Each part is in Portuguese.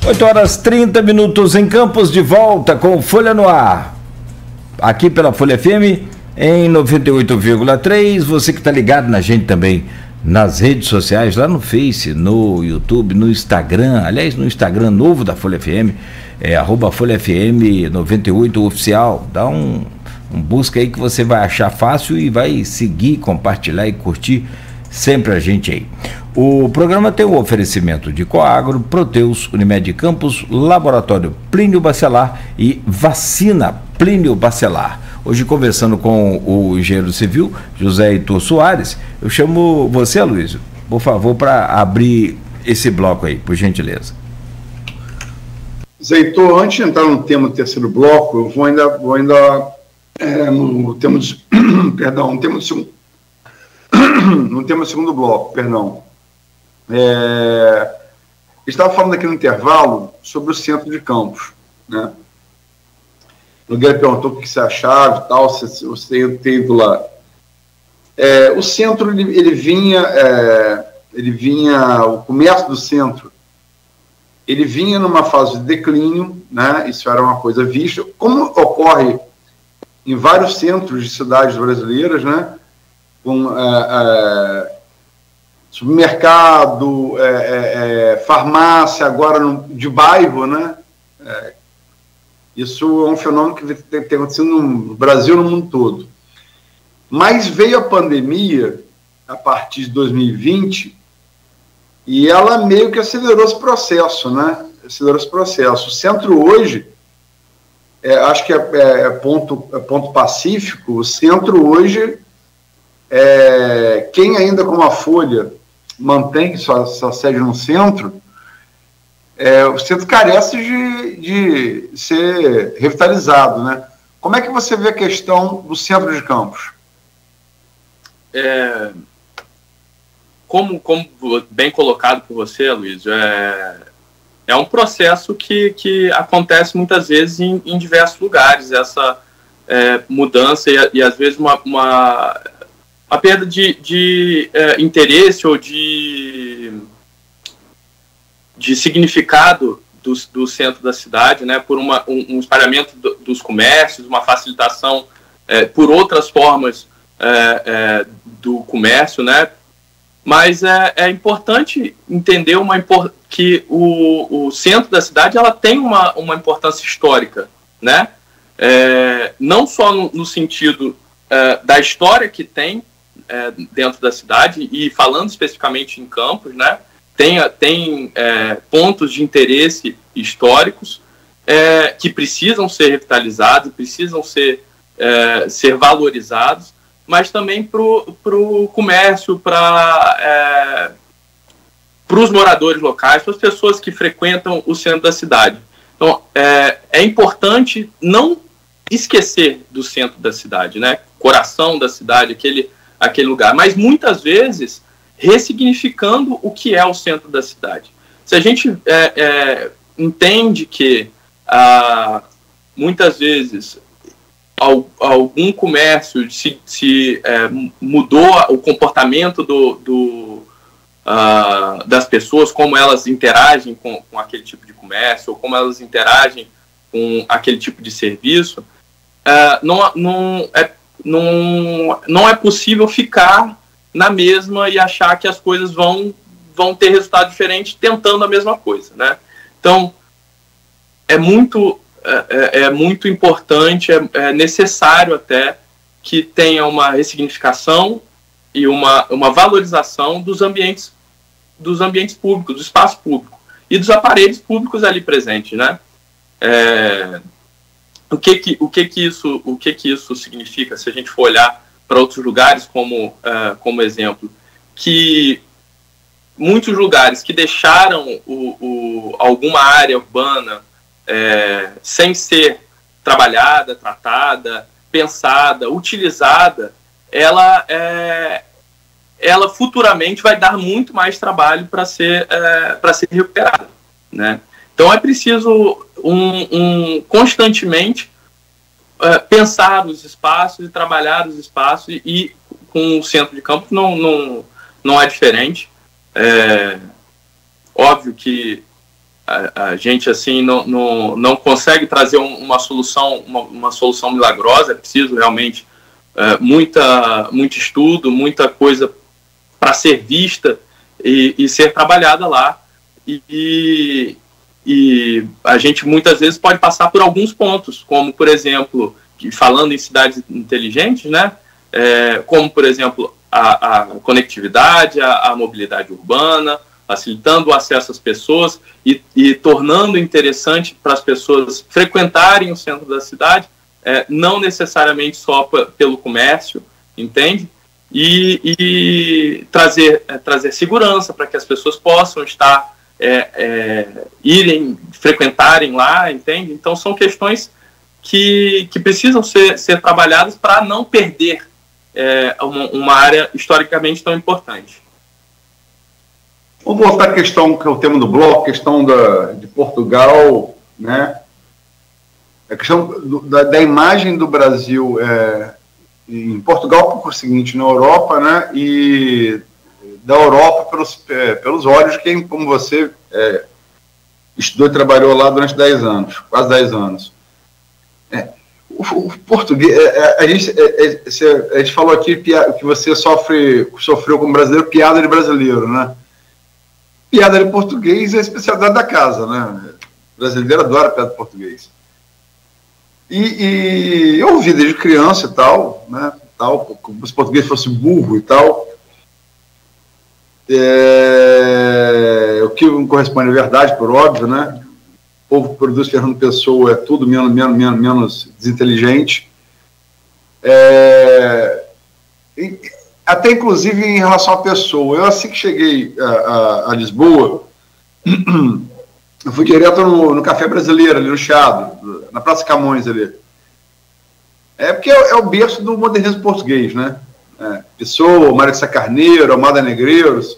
8h30 em Campos, de volta com Folha no Ar. Aqui pela Folha FM em 98,3. Você que está ligado na gente também nas redes sociais, lá no Face, no YouTube, no Instagram. Aliás, no Instagram novo da Folha FM, @Folha FM 98 oficial. Dá um busca aí que você vai achar fácil e vai seguir, compartilhar e curtir sempre a gente aí. O programa tem o oferecimento de Coagro, Proteus, Unimed Campos, Laboratório Plínio Bacelar e Vacina Plínio Bacelar. Hoje, conversando com o engenheiro civil, José Heitor Soares, eu chamo você, Aloysio, por favor, para abrir esse bloco aí, por gentileza. Zé Heitor, antes de entrar no tema do terceiro bloco, eu vou ainda no tema do perdão, no tema do segundo bloco, perdão. Estava falando aqui no intervalo sobre o centro de Campos, né? O Nogueira perguntou o que você achava e tal, se você tem ido lá. O centro, ele vinha, o comércio do centro, ele vinha numa fase de declínio, né? Isso era uma coisa vista, como ocorre em vários centros de cidades brasileiras, né? Com supermercado, farmácia, agora de bairro, né? Isso é um fenômeno que tem acontecido no Brasil e no mundo todo. Mas veio a pandemia, a partir de 2020, e ela meio que acelerou esse processo, né? Acelerou esse processo. O centro hoje, acho que ponto pacífico, o centro hoje, quem ainda como a Folha mantém sua sede no centro, o centro carece de ser revitalizado, né? Como é que você vê a questão do centro de Campos? Como bem colocado por você, Luiz, é um processo que acontece muitas vezes em diversos lugares, essa mudança e às vezes uma perda de interesse ou de significado do centro da cidade, né, por um espalhamento dos comércios, uma facilitação por outras formas do comércio, né? Mas é importante entender que o centro da cidade ela tem uma importância histórica, né? Não só no sentido da história que tem dentro da cidade, e falando especificamente em Campos, né? Tem pontos de interesse históricos que precisam ser revitalizados, precisam ser valorizados, mas também para o comércio, para os moradores locais, para as pessoas que frequentam o centro da cidade. Então, é importante não esquecer do centro da cidade, né? Coração da cidade, aquele lugar, mas muitas vezes ressignificando o que é o centro da cidade. Se a gente entende que muitas vezes algum comércio se mudou o comportamento das pessoas, como elas interagem com aquele tipo de comércio, ou como elas interagem com aquele tipo de serviço, não é possível ficar na mesma e achar que as coisas vão ter resultado diferente tentando a mesma coisa, né? Então, é muito importante, é necessário até que tenha uma ressignificação e uma valorização dos ambientes públicos, do espaço público e dos aparelhos públicos ali presentes, né? O que isso significa, se a gente for olhar para outros lugares como exemplo, que muitos lugares que deixaram alguma área urbana sem ser trabalhada, tratada, pensada, utilizada, ela futuramente vai dar muito mais trabalho para ser recuperada, né? Então é preciso constantemente pensar os espaços e trabalhar os espaços, e com o centro de Campos não é diferente. Óbvio que a gente assim não consegue trazer uma solução milagrosa. É preciso realmente muito estudo, muita coisa para ser vista e ser trabalhada lá. E a gente muitas vezes pode passar por alguns pontos, como, por exemplo, falando em cidades inteligentes, né? Como, por exemplo, a conectividade, a mobilidade urbana, facilitando o acesso às pessoas e tornando interessante para as pessoas frequentarem o centro da cidade, não necessariamente só pelo comércio, entende? E trazer segurança para que as pessoas possam estar frequentarem lá, entende? Então são questões que precisam ser trabalhadas para não perder uma área historicamente tão importante. Vamos voltar à questão que é o tema do bloco, questão de Portugal, né? A questão da imagem do Brasil em Portugal, por seguinte, na Europa, né? E da Europa pelos olhos de quem, como você, estudou e trabalhou lá durante 10 anos, quase 10 anos. O português, a gente falou aqui que você sofreu como brasileiro piada de brasileiro, né? Piada de português é a especialidade da casa, né? O brasileiro adora piada de português. E eu ouvi desde criança e tal, né? Como se o português fosse burro e tal. O que não corresponde à verdade, por óbvio, né? O povo que produz Fernando Pessoa é tudo menos desinteligente. Até inclusive em relação à pessoa. Eu, assim que cheguei a Lisboa, eu fui direto no Café Brasileiro, ali no Chiado, na Praça Camões ali. Porque é o berço do modernismo português, né? Pessoa, Mário de Sá Carneiro, Amada Negreiros.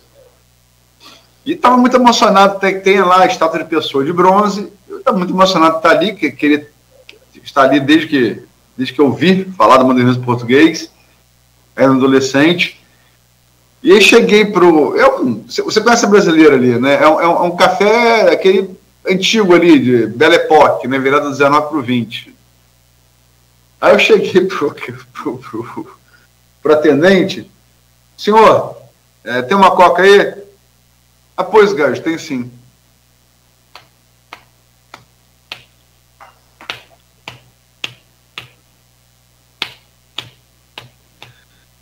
E estava muito emocionado, tem lá a estátua de Pessoa de bronze. Eu estava muito emocionado de estar ali, que queria estar ali desde que eu vi falar do modernismo português. Era um adolescente. E aí cheguei você conhece a Brasileira ali, né? É um café, aquele antigo ali, de Belle Époque, né? Virado do 19 para o 20. Aí eu cheguei pro atendente. Senhor, tem uma coca aí? Pois, Gajo, tem sim.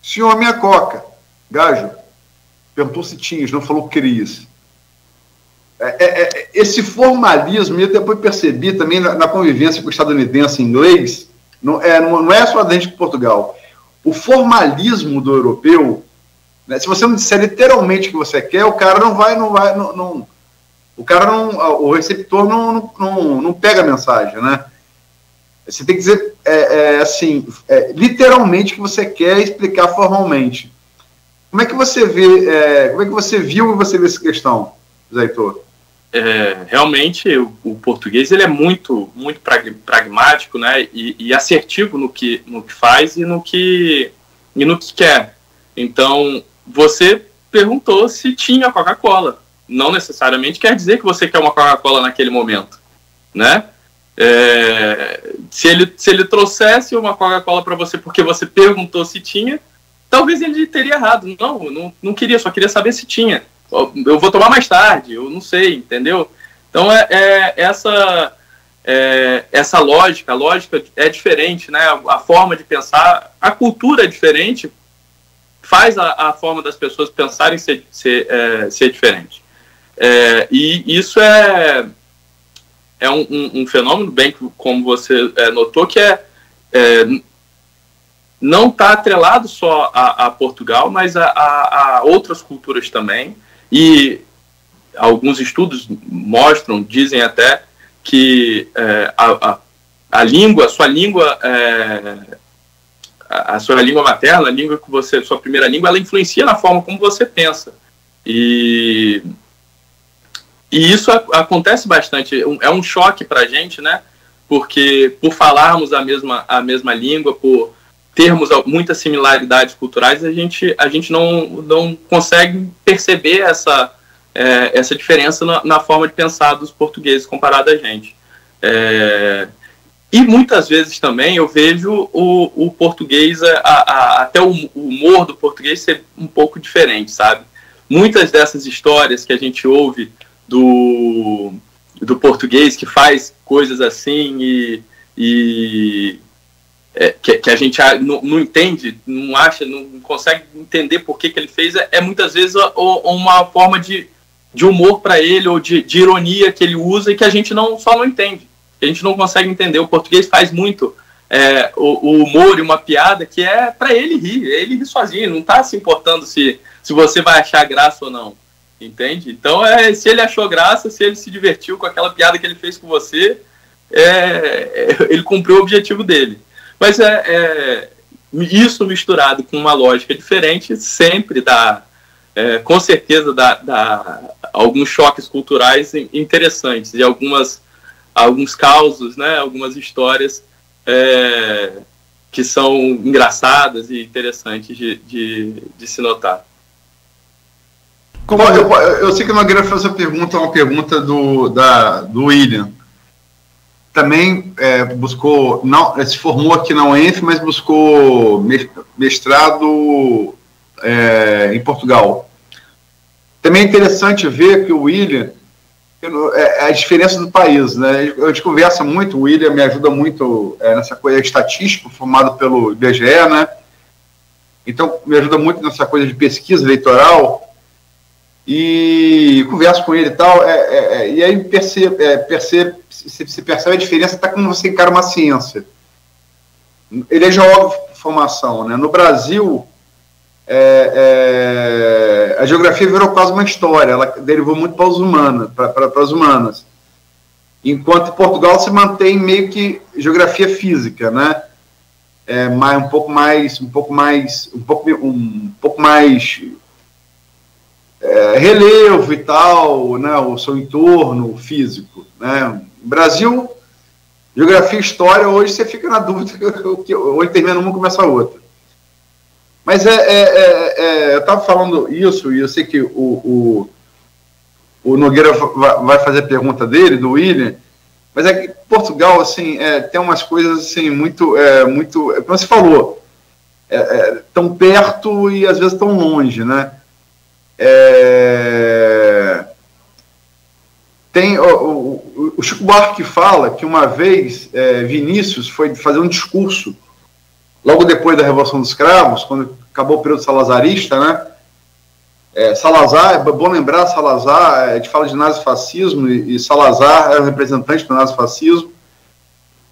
Senhor, minha coca. Gajo, perguntou se tinhas, não falou que querias. Esse formalismo, e eu depois percebi também na convivência com o estadunidense e inglês, não é só dentro de Portugal. O formalismo do europeu, né, se você não disser literalmente o que você quer, o cara o receptor não pega a mensagem, né? Você tem que dizer literalmente o que você quer e explicar formalmente. Como é que você vê, como é que você viu e você vê essa questão, Zé Heitor? Realmente o português ele é muito pragmático, né, e assertivo no que faz e no que quer. Então, você perguntou se tinha Coca-Cola. Não necessariamente quer dizer que você quer uma Coca-Cola naquele momento, né? Se ele trouxesse uma Coca-Cola para você porque você perguntou se tinha, talvez ele teria errado. Não queria, só queria saber se tinha. Eu vou tomar mais tarde, eu não sei, entendeu? Então essa lógica, a lógica é diferente, né? A forma de pensar, a cultura é diferente, faz a forma das pessoas pensarem ser diferente. E isso é um fenômeno, bem como você notou, que não está atrelado só a Portugal, mas a outras culturas também. E alguns estudos dizem até que a sua língua materna, a língua que sua primeira língua, ela influencia na forma como você pensa. E isso acontece bastante. É um choque para a gente, né? Porque por falarmos a mesma língua, por termos muitas similaridades culturais, a gente não consegue perceber essa diferença na forma de pensar dos portugueses comparado a gente. E muitas vezes também eu vejo o português, até o humor do português ser um pouco diferente, sabe? Muitas dessas histórias que a gente ouve do português que faz coisas assim que a gente não entende, não acha, não consegue entender por que ele fez, muitas vezes uma forma de humor para ele, ou de ironia que ele usa e que a gente só não entende. A gente não consegue entender. O português faz muito o humor e uma piada que é para ele rir sozinho, não está se importando se você vai achar graça ou não, entende? Então, se ele achou graça, se ele se divertiu com aquela piada que ele fez com você, ele cumpriu o objetivo dele. Mas isso misturado com uma lógica diferente sempre dá, com certeza, dá alguns choques culturais interessantes e alguns causos, né, algumas histórias que são engraçadas e interessantes de se notar. Eu sei que o Nogueira fez uma pergunta do William. Também buscou, se formou aqui na UENF, mas buscou mestrado em Portugal. Também é interessante ver que o William, a diferença do país, né? A gente conversa muito, o William me ajuda muito nessa coisa estatística, formado pelo IBGE, né? Então, me ajuda muito nessa coisa de pesquisa eleitoral, e converso com ele e tal, e aí você percebe a diferença até quando você encara uma ciência. Ele é geógrafo de formação, né? No Brasil, a geografia virou quase uma história, ela derivou muito para as humanas, enquanto em Portugal se mantém meio que geografia física, né? Um pouco mais relevo e tal, né? O seu entorno físico, né? Brasil, geografia e história, hoje você fica na dúvida, hoje termina uma e começa a outra. Mas eu estava falando isso, e eu sei que o Nogueira vai fazer a pergunta dele, do William, mas é que Portugal, assim, tem umas coisas, assim, muito, como você falou, tão perto e às vezes tão longe, né? Tem o Chico Buarque fala que uma vez Vinícius foi fazer um discurso logo depois da Revolução dos Cravos, quando acabou o período salazarista, né? Salazar, é bom lembrar, Salazar, a gente fala de nazifascismo, e Salazar era o representante do nazifascismo,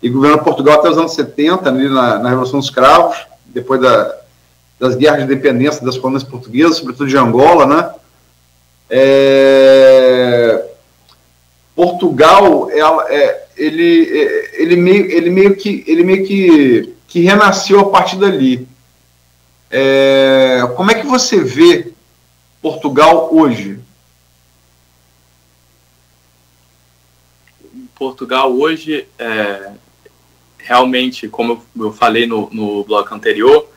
e governou Portugal até os anos 70, ali na Revolução dos Cravos, depois das guerras de independência das colônias portuguesas, sobretudo de Angola, né? Portugal, ele meio que renasceu a partir dali. Como é que você vê Portugal hoje? Portugal hoje, realmente, como eu falei no bloco anterior,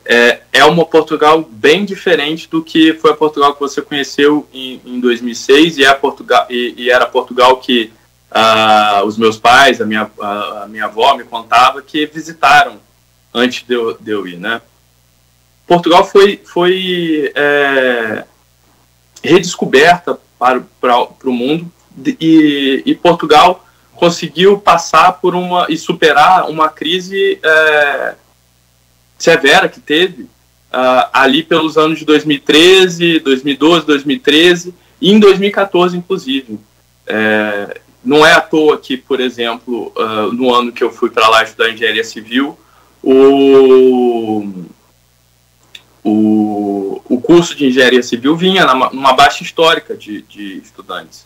é uma Portugal bem diferente do que foi a Portugal que você conheceu em 2006, e era Portugal que os meus pais, a minha avó me contava que visitaram antes de eu ir, né? Portugal foi redescoberta para o mundo, e Portugal conseguiu passar e superar uma crise severa que teve ali pelos anos de 2013, 2012, 2013 e em 2014, inclusive. Não é à toa que, por exemplo, no ano que eu fui para lá estudar engenharia civil, o curso de engenharia civil vinha numa baixa histórica de estudantes.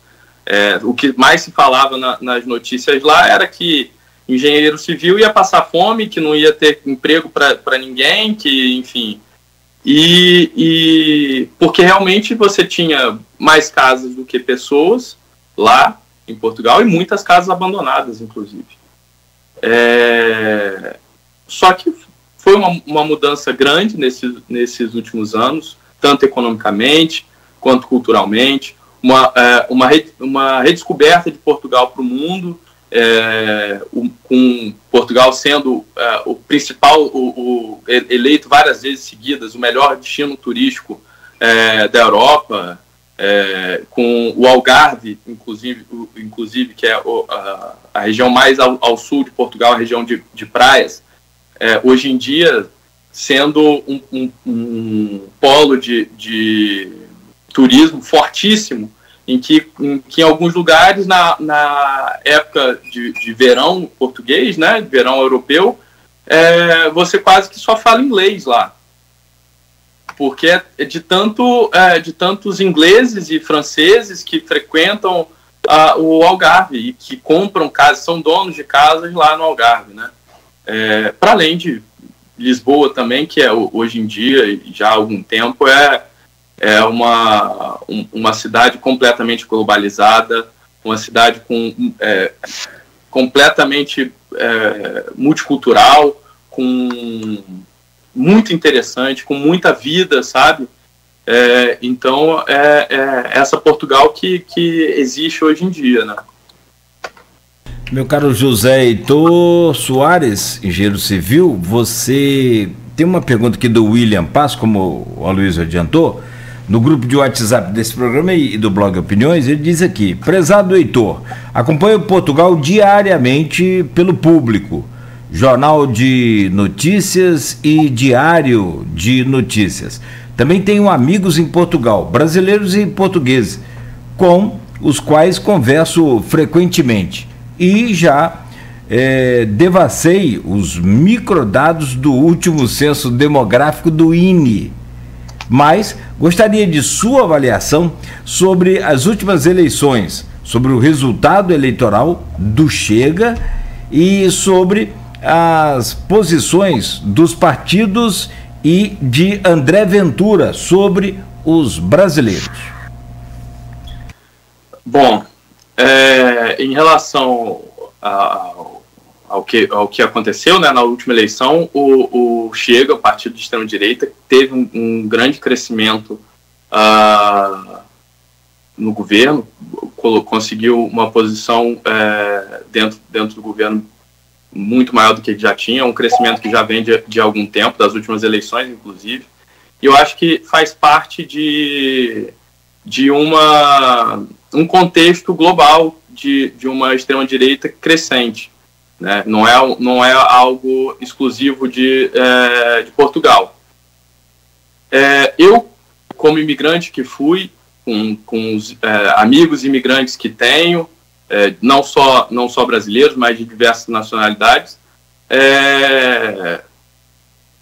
O que mais se falava nas notícias lá era que engenheiro civil ia passar fome, que não ia ter emprego para ninguém, que, enfim. E porque realmente você tinha mais casas do que pessoas lá em Portugal, e muitas casas abandonadas, inclusive. Só que foi uma mudança grande nesses últimos anos, tanto economicamente quanto culturalmente. uma redescoberta de Portugal para o mundo, com Portugal sendo o principal, eleito várias vezes seguidas, o melhor destino turístico da Europa, com o Algarve, inclusive que é a região mais ao sul de Portugal, a região de praias, hoje em dia sendo um polo de turismo fortíssimo, em que em alguns lugares, na época de verão português, né, verão europeu, você quase que só fala inglês lá, porque de tantos ingleses e franceses que frequentam o Algarve e que compram casas, são donos de casas lá no Algarve, né? Para além de Lisboa também, que hoje em dia, e já há algum tempo, é uma cidade completamente globalizada, uma cidade completamente multicultural, muito interessante, com muita vida, sabe? Então, essa Portugal que existe hoje em dia, né? Meu caro José Heitor Soares, engenheiro civil, você tem uma pergunta aqui do William Paz, como o Aloysio adiantou, no grupo de WhatsApp desse programa e do blog Opiniões. Ele diz aqui: prezado Heitor, acompanho Portugal diariamente pelo Público, jornal de notícias e diário de notícias. Também tenho amigos em Portugal, brasileiros e portugueses, com os quais converso frequentemente. E já devassei os microdados do último censo demográfico do INE. Mas gostaria de sua avaliação sobre as últimas eleições, sobre o resultado eleitoral do Chega e sobre as posições dos partidos e de André Ventura sobre os brasileiros. Bom, em relação ao que aconteceu, né, na última eleição, o Chega, o partido de extrema-direita, teve um grande crescimento no governo, conseguiu uma posição dentro do governo muito maior do que já tinha, um crescimento que já vem de algum tempo, das últimas eleições, inclusive. E eu acho que faz parte de um contexto global de uma extrema-direita crescente, né? Não é algo exclusivo de Portugal. Eu, como imigrante que fui, com os amigos imigrantes que tenho, não só brasileiros, mas de diversas nacionalidades,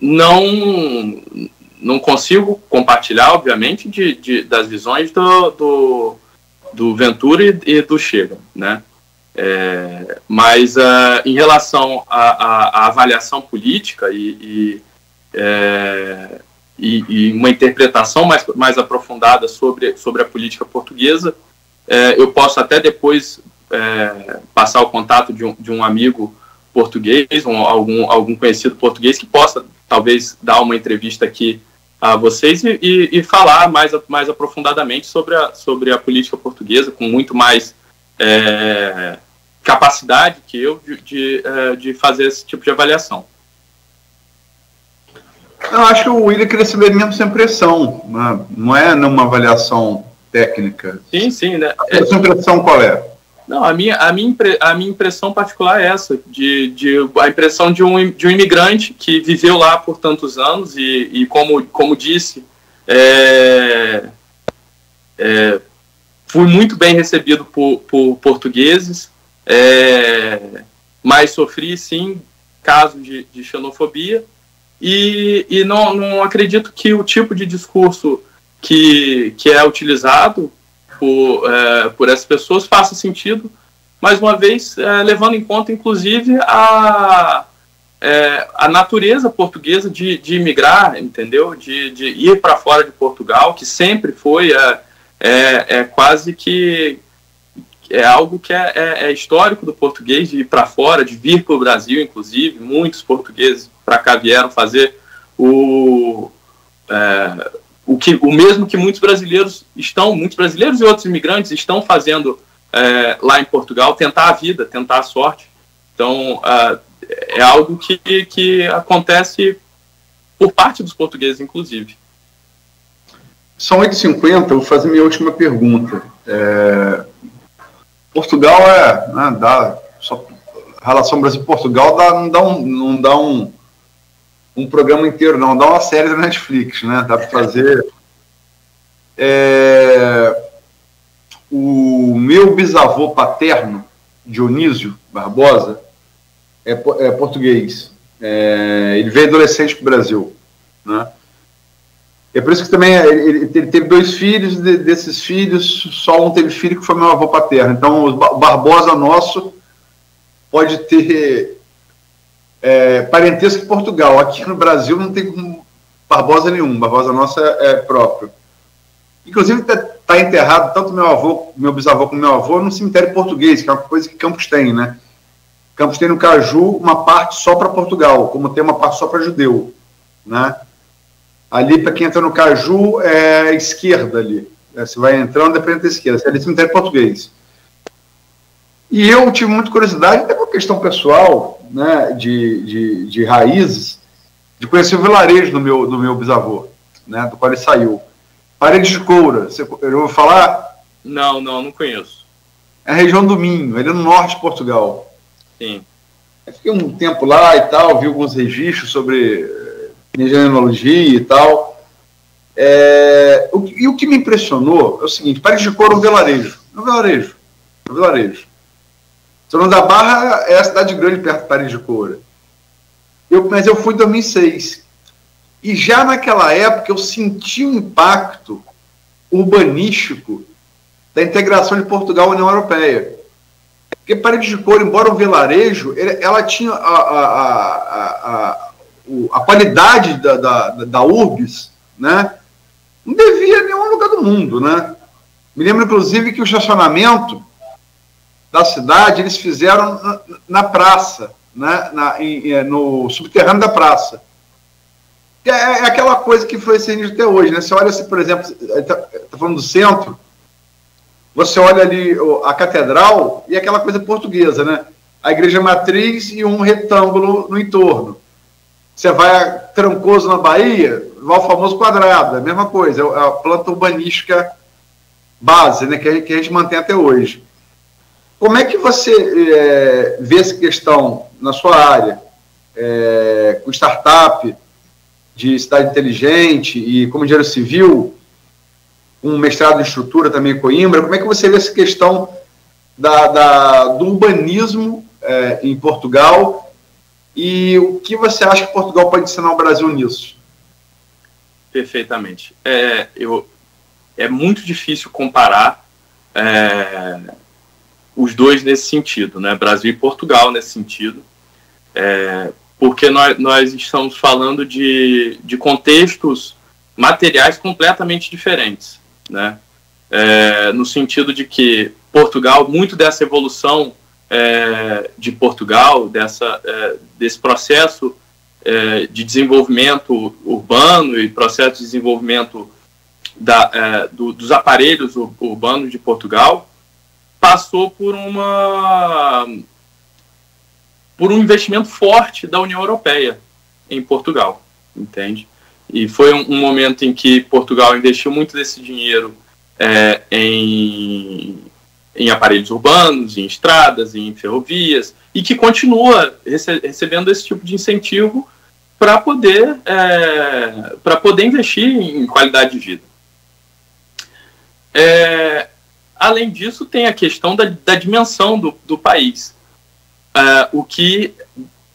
não consigo compartilhar, obviamente, das visões do Ventura e do Chega, né? Mas em relação à avaliação política e uma interpretação mais aprofundada sobre a política portuguesa, eu posso até depois passar o contato de um amigo português, algum conhecido português que possa talvez dar uma entrevista aqui a vocês e falar mais aprofundadamente sobre a política portuguesa, com muito mais capacidade que eu de fazer esse tipo de avaliação. Eu acho que o William queria saber mesmo sem pressão, não é numa avaliação técnica. Sim, né? A sua impressão qual é? Não, a minha impressão particular é essa, a impressão de um imigrante que viveu lá por tantos anos e como disse, fui muito bem recebido por portugueses, mas sofri, sim, casos de xenofobia e não acredito que o tipo de discurso que é utilizado por essas pessoas faça sentido, mais uma vez, levando em conta, inclusive, a natureza portuguesa de imigrar, entendeu? De ir para fora de Portugal, que sempre foi, quase que algo que é histórico do português, de ir para fora, de vir para o Brasil, inclusive. Muitos portugueses para cá vieram fazer o mesmo que muitos brasileiros e outros imigrantes estão fazendo lá em Portugal, tentar a vida, tentar a sorte. Então, é algo que acontece por parte dos portugueses, inclusive. São 8h50, eu vou fazer minha última pergunta. Portugal a relação Brasil-Portugal não dá um programa inteiro, não, dá uma série da Netflix, né? Dá para fazer. O meu bisavô paterno, Dionísio Barbosa, é português. Ele veio adolescente para o Brasil, né? É por isso que também ele teve 2 filhos, desses filhos, só um teve filho que foi meu avô paterno. Então, o Barbosa nosso pode ter parentesco em Portugal. Aqui no Brasil não tem Barbosa nenhum, Barbosa nosso é próprio. Inclusive, está enterrado tanto meu bisavô como meu avô no cemitério português, que é uma coisa que Campos tem, né? Campos tem no Caju uma parte só para Portugal, como tem uma parte só para judeu, né? Ali, para quem entra no Caju, é a esquerda ali. Você vai entrando, depende da esquerda. Você é ali cemitério português. E eu tive muita curiosidade, até por questão pessoal, né, de raízes, de conhecer o vilarejo do meu bisavô, né, do qual ele saiu. Paredes de Coura, você ouviu falar? Não conheço. É a região do Minho, ele é no norte de Portugal. Sim. Eu fiquei um tempo lá e tal, vi alguns registros sobre minha genealogia e tal. E o que me impressionou é o seguinte: Paredes de Coura é um vilarejo. São João da Barra é a cidade grande perto de Paredes de Coura. Mas eu fui em 2006. E já naquela época eu senti um impacto urbanístico da integração de Portugal à União Europeia. Porque Paredes de Coura, embora um vilarejo, ela tinha a qualidade da urbis, né? Não devia em nenhum lugar do mundo, né? Me lembro, inclusive, que o estacionamento da cidade eles fizeram na praça, né? No subterrâneo da praça. É aquela coisa que foi assim até hoje, né? Você olha assim, por exemplo, está falando do centro, você olha ali a catedral e aquela coisa portuguesa, né? A igreja matriz e um retângulo no entorno. Você vai a Trancoso, na Bahia, vai ao famoso quadrado, é a mesma coisa, é a planta urbanística base, né, que a gente mantém até hoje. Como é que você vê essa questão na sua área, com startup, de cidade inteligente e como engenheiro civil, um mestrado em estrutura também em Coimbra, como é que você vê essa questão do urbanismo em Portugal? E o que você acha que Portugal pode ensinar ao Brasil nisso? Perfeitamente. É muito difícil comparar os dois nesse sentido, né? Brasil e Portugal nesse sentido, porque nós estamos falando de contextos materiais completamente diferentes, né? No sentido de que Portugal, muito dessa evolução de Portugal, desse processo de desenvolvimento urbano e processo de desenvolvimento dos aparelhos urbanos de Portugal, passou por um investimento forte da União Europeia em Portugal, entende? E foi um momento em que Portugal investiu muito desse dinheiro em aparelhos urbanos, em estradas, em ferrovias, e que continua recebendo esse tipo de incentivo para poder investir em qualidade de vida. Além disso, tem a questão da dimensão do país, o que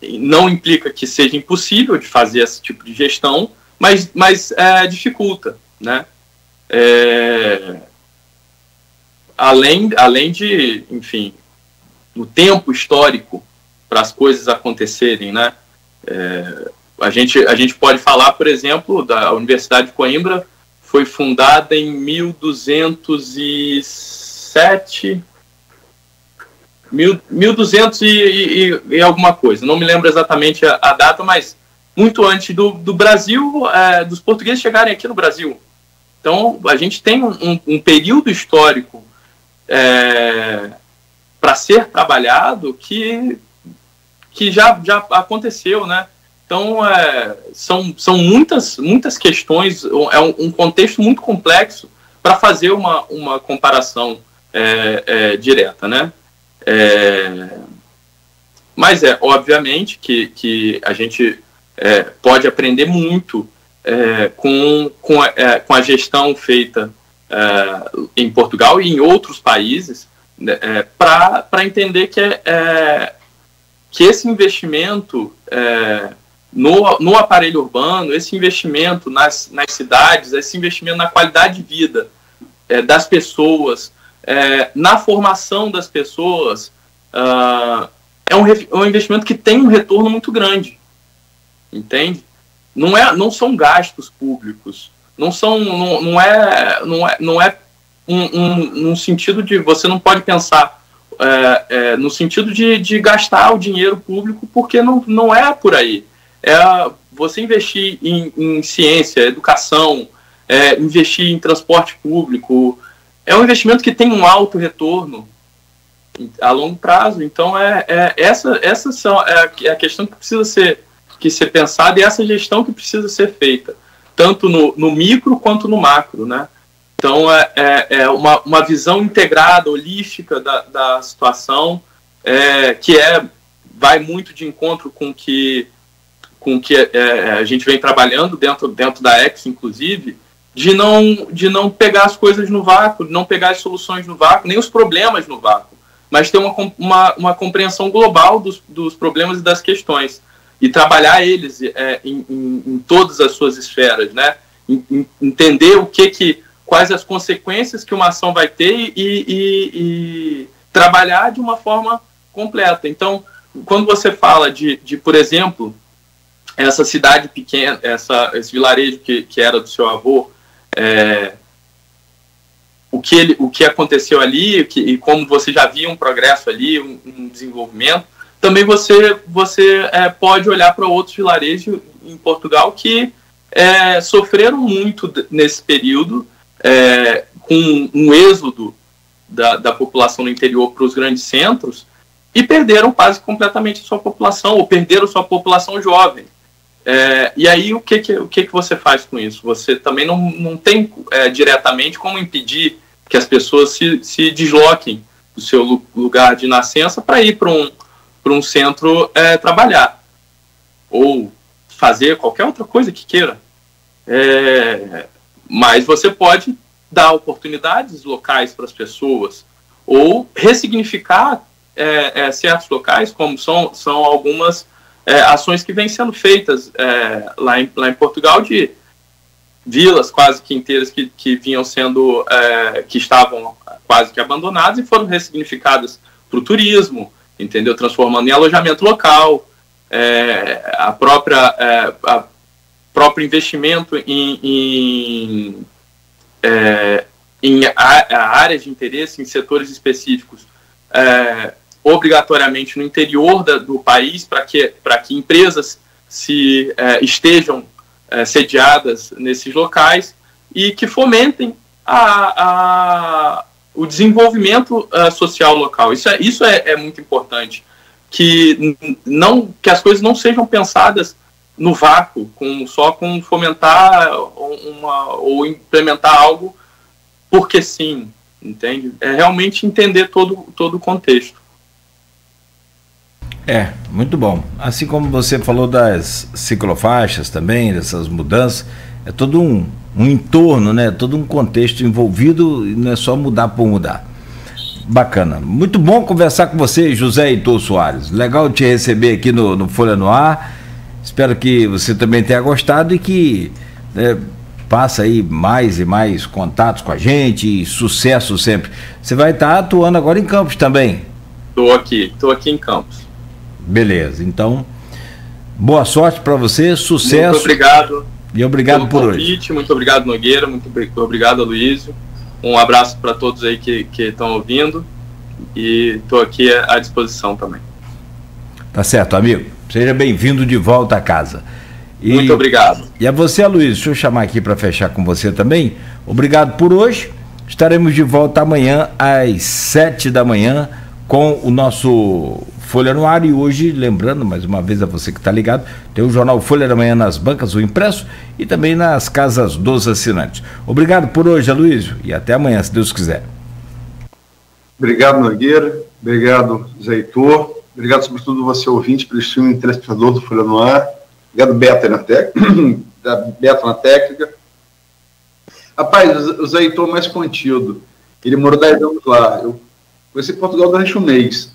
não implica que seja impossível de fazer esse tipo de gestão, mas dificulta, né? Além de, enfim, o tempo histórico para as coisas acontecerem, né? A gente pode falar, por exemplo, da Universidade de Coimbra, foi fundada em 1207, 1200 e alguma coisa, não me lembro exatamente a data, mas muito antes do Brasil, dos portugueses chegarem aqui no Brasil, Então, a gente tem um período histórico para ser trabalhado que já aconteceu, né? Então, são muitas questões, é um contexto muito complexo para fazer uma comparação direta, né? Mas obviamente que a gente pode aprender muito com a gestão feita em Portugal e em outros países, para entender que esse investimento no aparelho urbano, esse investimento nas cidades, esse investimento na qualidade de vida das pessoas, na formação das pessoas, é um investimento que tem um retorno muito grande, entende? Não são gastos públicos, não é um sentido de, você não pode pensar no sentido de gastar o dinheiro público, porque não é por aí. Você investir em ciência, educação, investir em transporte público, é um investimento que tem um alto retorno a longo prazo. Então, essa é a questão que precisa ser pensada, e essa gestão que precisa ser feita, tanto no micro quanto no macro, né? Então, uma visão integrada, holística da situação, que vai muito de encontro com que a gente vem trabalhando dentro da X, inclusive, de não pegar as coisas no vácuo, de não pegar as soluções no vácuo, nem os problemas no vácuo, mas ter uma compreensão global dos problemas e das questões, e trabalhar eles em todas as suas esferas, né? Entender quais as consequências que uma ação vai ter e trabalhar de uma forma completa. Então, quando você fala de por exemplo, essa cidade pequena, esse vilarejo que era do seu avô, o que aconteceu ali, e como você já via um progresso ali, um desenvolvimento, também você pode olhar para outros vilarejos em Portugal que sofreram muito nesse período, com um êxodo da população no interior para os grandes centros, e perderam quase completamente a sua população, ou perderam sua população jovem. E aí o que você faz com isso? Você também não tem diretamente como impedir que as pessoas se desloquem do seu lugar de nascença para ir para um centro trabalhar, ou fazer qualquer outra coisa que queira. Mas você pode dar oportunidades locais para as pessoas, ou ressignificar certos locais, como são algumas ações que vêm sendo feitas lá em Portugal, de vilas quase que inteiras que vinham sendo, que estavam quase que abandonadas e foram ressignificadas para o turismo, entendeu? Transformando em alojamento local, a próprio investimento em áreas de interesse, em setores específicos, obrigatoriamente no interior do país, para que empresas estejam sediadas nesses locais, e que fomentem o desenvolvimento social local. Isso é muito importante, que as coisas não sejam pensadas no vácuo, só com fomentar ou implementar algo porque sim, entende? É realmente entender todo o contexto. Muito bom. Assim como você falou das ciclofaixas também, dessas mudanças, é todo um entorno, né? Todo um contexto envolvido, e não é só mudar por mudar. Bacana. Muito bom conversar com você, José Heitor Soares. Legal te receber aqui no Folha no Ar. Espero que você também tenha gostado e que passa aí mais e mais contatos com a gente, e sucesso sempre. Você vai estar atuando agora em Campos também? Estou aqui em Campos. Beleza, então boa sorte para você, sucesso. Muito obrigado. E obrigado por convite, hoje. Muito obrigado, Nogueira, muito obrigado, Aloysio. Um abraço para todos aí que estão ouvindo, e estou aqui à disposição também. Tá certo, amigo. Seja bem-vindo de volta a casa. Muito obrigado. E a você, Aloysio, deixa eu chamar aqui para fechar com você também. Obrigado por hoje. Estaremos de volta amanhã às 7 da manhã com o nosso Folha no Ar. E hoje, lembrando mais uma vez a você que está ligado, tem o jornal Folha da Manhã nas bancas, o impresso, e também nas casas dos assinantes. Obrigado por hoje, Aloysio, e até amanhã, se Deus quiser. Obrigado, Nogueira. Obrigado, Zé Heitor. Obrigado, sobretudo, você, ouvinte, pelo streaming telespectador do Folha no Ar. Obrigado, Beto, na técnica. Rapaz, o Zé Heitor mais contido. Ele morou 10 anos lá. Eu conheci Portugal durante um mês.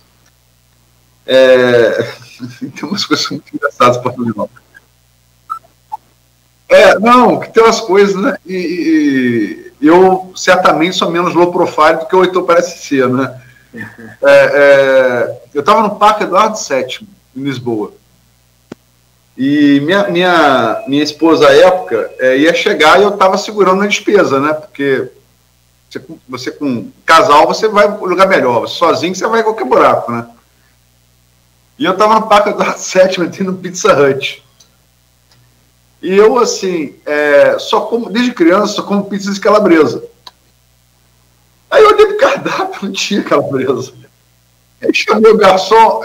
Tem umas coisas muito engraçadas para Portugal. Não, que tem umas coisas, né? E eu certamente sou menos low profile do que o Heitor parece ser, né? Eu estava no Parque Eduardo VII, em Lisboa. E minha esposa, à época, ia chegar e eu estava segurando a despesa, né? Porque você com casal, você vai para um lugar melhor. Você sozinho, você vai em qualquer buraco, né? E eu estava no Parque Eduardo VII, entrei no Pizza Hut. E eu, assim, desde criança, só como pizza de calabresa. Aí eu olhei pro cardápio, não tinha calabresa. Aí chamei o garçom,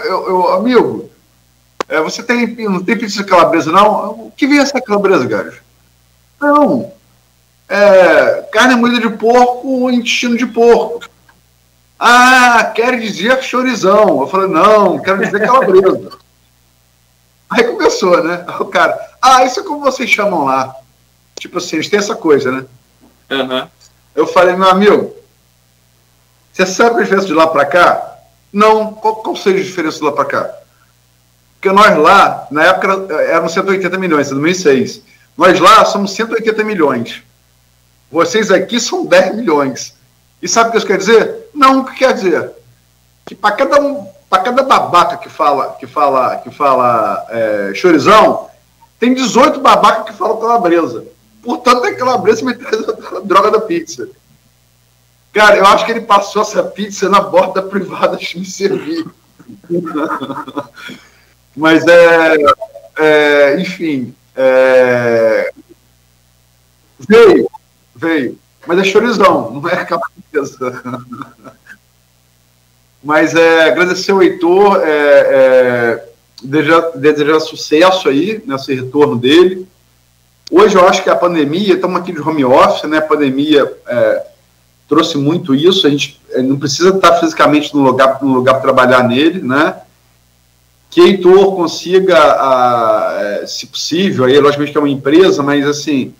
amigo, você não tem pizza de calabresa, não? O que vem essa calabresa, gajo? Não. Carne moída de porco ou intestino de porco. Ah, quer dizer chorizão. Eu falei, não, quero dizer calabresa. Aí começou, né? O cara, isso é como vocês chamam lá. Tipo assim, eles têm essa coisa, né? Uhum. Eu falei, meu amigo, você sabe a diferença de lá para cá? Não. Qual seja a diferença de lá para cá? Porque nós lá, na época, eram 180 milhões, em 2006. Nós lá somos 180 milhões. Vocês aqui são 10 milhões. E sabe o que isso quer dizer? Não, o que quer dizer? Que para cada babaca que fala chorizão, tem 18 babacas que falam calabresa. Portanto, é calabresa me traz a droga da pizza. Cara, eu acho que ele passou essa pizza na borda privada de me servir. Mas enfim, veio. Mas é chorizão, não é calabresa. Mas agradecer ao Heitor, desejar sucesso aí nesse retorno dele. Hoje eu acho que a pandemia, estamos aqui de home office, né? A pandemia trouxe muito isso, a gente não precisa estar fisicamente no lugar para trabalhar nele, né? Que Heitor consiga, se possível, aí logicamente que é uma empresa, mas assim,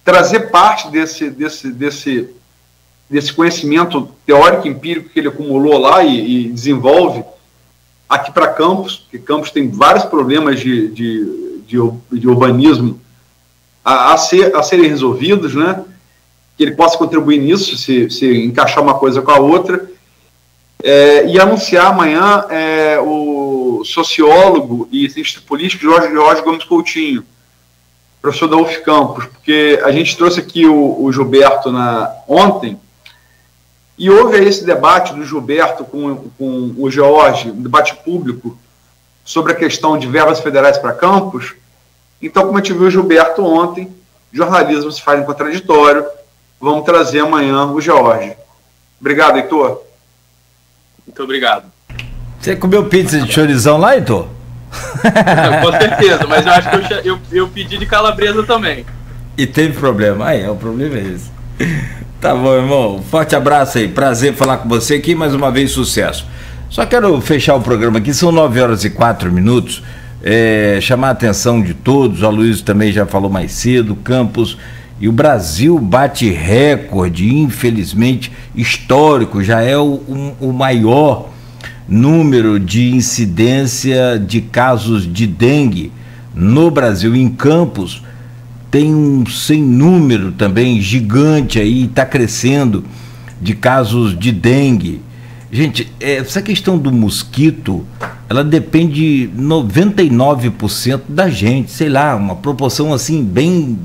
trazer parte desse conhecimento teórico, empírico que ele acumulou lá e desenvolve aqui para Campos, porque Campos tem vários problemas de urbanismo a serem resolvidos, né? Que ele possa contribuir nisso, se encaixar uma coisa com a outra. E anunciar amanhã o sociólogo e cientista político Jorge Gomes Coutinho, professor da UF Campos, porque a gente trouxe aqui o Gilberto ontem, e houve esse debate do Gilberto com o Jorge, um debate público sobre a questão de verbas federais para Campos. Então, como a gente viu o Gilberto ontem, jornalismo se faz em contraditório, vamos trazer amanhã o Jorge. Obrigado, Heitor. Muito obrigado. Você comeu pizza de chorizão lá, Heitor? Com certeza, mas eu acho que eu pedi de calabresa também. E teve problema. O problema é esse. Tá bom, irmão. Forte abraço aí. Prazer falar com você aqui. Mais uma vez, sucesso. Só quero fechar o programa aqui. São 9h04. Chamar a atenção de todos. O Aloysio também já falou mais cedo. Campos. E o Brasil bate recorde, infelizmente, histórico. Já é o maior número de incidência de casos de dengue no Brasil. Em Campos tem um sem número também gigante aí, está crescendo, de casos de dengue. Gente, essa questão do mosquito, ela depende 99% da gente, sei lá, uma proporção assim bem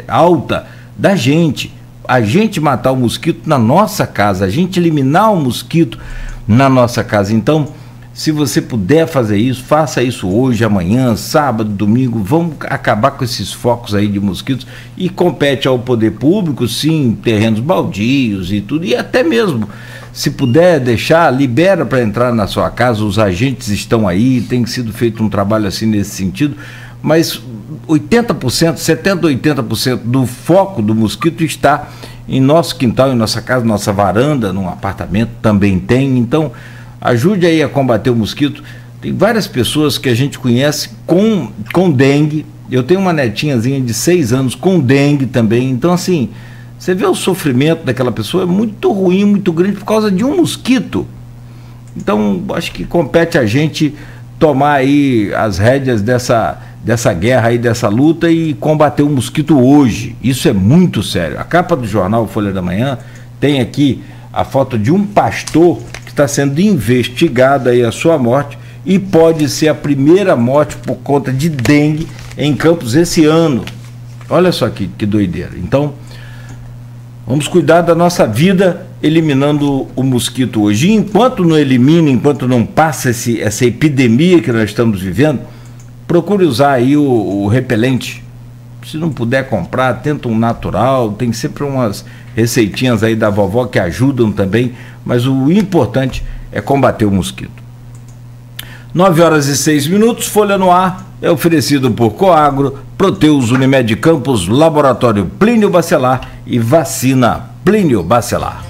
alta da gente. A gente matar o mosquito na nossa casa, a gente eliminar o mosquito na nossa casa. Então, Se você puder fazer isso, faça isso hoje, amanhã, sábado, domingo. Vamos acabar com esses focos aí de mosquitos. E compete ao poder público, sim, terrenos baldios e tudo. E até mesmo, se puder deixar, libera para entrar na sua casa. Os agentes estão aí, tem sido feito um trabalho assim nesse sentido. Mas 80%, 70%, 80% do foco do mosquito está em nosso quintal, em nossa casa, nossa varanda, num apartamento também tem. Então, ajude aí a combater o mosquito. Tem várias pessoas que a gente conhece com dengue. Eu tenho uma netinhazinha de 6 anos com dengue também. Então, assim, você vê o sofrimento daquela pessoa, é muito ruim, muito grande por causa de um mosquito. Então, acho que compete a gente tomar aí as rédeas dessa guerra aí, dessa luta e combater o mosquito hoje. Isso é muito sério. A capa do jornal Folha da Manhã tem aqui a foto de um pastor que está sendo investigado aí a sua morte e pode ser a primeira morte por conta de dengue em Campos esse ano. Olha só que doideira. Então, vamos cuidar da nossa vida eliminando o mosquito hoje. E enquanto não elimina, enquanto não passa essa epidemia que nós estamos vivendo, procure usar aí o repelente. Se não puder comprar, tenta um natural. Tem sempre umas receitinhas aí da vovó que ajudam também, mas o importante é combater o mosquito. 9h06, Folha no Ar, é oferecido por Coagro, Proteus, Unimed Campos, Laboratório Plínio Bacelar e Vacina Plínio Bacelar.